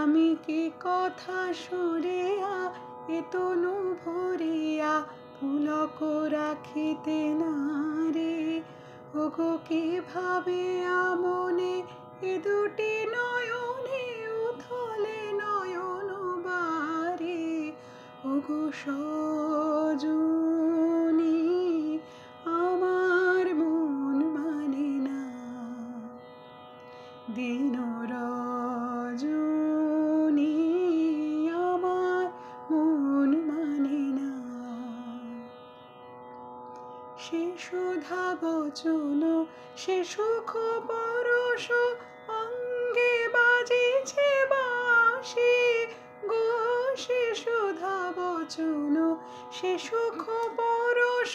আমি কি কথা সুরিয়া এ তনু ভরিয়া পুলক রাখিতে নারে। ওগো কি ভাবিয়া মনে এ দুটি নয়নে উথলে নয়ন বারে। ওগো সজনী আমার মন মানে না, দিন রজনী আমার মন মানে না। সে সুধা বচন সে সুখ পরশ অঙ্গে বাজিছে বাঁশি গো। সে সুধা বচন সে সুখ পরশ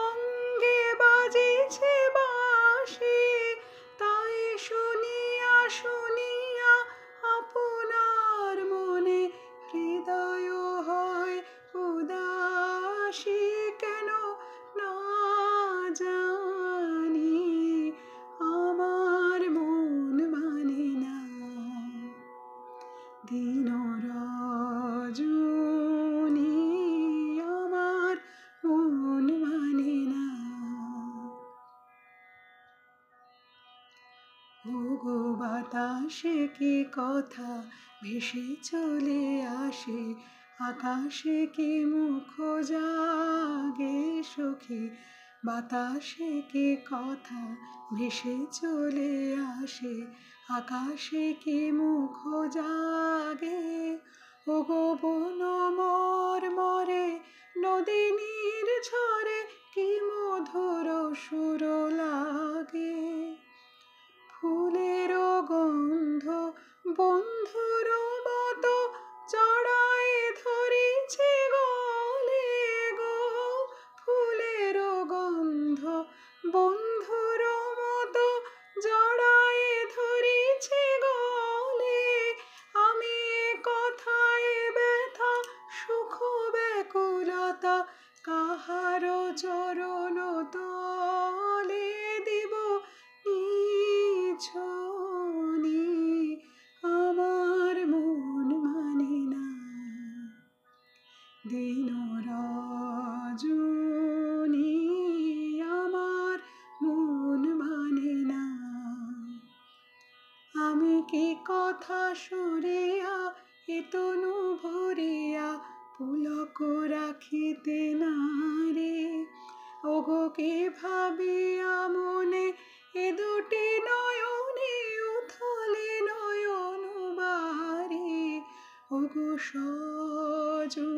অঙ্গে বাজিছে বাঁশি। তাই শুনিয়া শুনিয়া আপনার মনে হৃদয় হয় উদাসী। কেন না জানি আমার মন মানে না, দিন রজনী আমার মন মানে না। ওগো বাতাসে কি কথা ভেসে চলে আসে, আকাশে কি মুখ জাগে সখী। বাতাসে কি কথা ভেসে চলে আসে, আকাশে কি মুখ জাগে। ওগো বন মর্মরে নদিনীর ঝরে কি মধুর সুর লাগে। ফুলের গন্ধ বন্ধুর মতো জড়ায় ধরিছে গলে গো। ফুলের গন্ধ বন্ধুর মতো জড়ায় ধরিছে গলে। আমি কথায় ব্যথা সুখ ব্যাকুলতা কাহারো চরণ তলে দিব নিছনি আমার মন মানে না, দিন রজনী আমার মন মানে না। আমি কি কথা সুরিয়া এ তনু ভরিয়া পুলক রাখিতে নারে। ওগো কি ভাবিয়া মনে এ দুটি নয়নে উথলে নয়ন বারে। ওগো সজনী।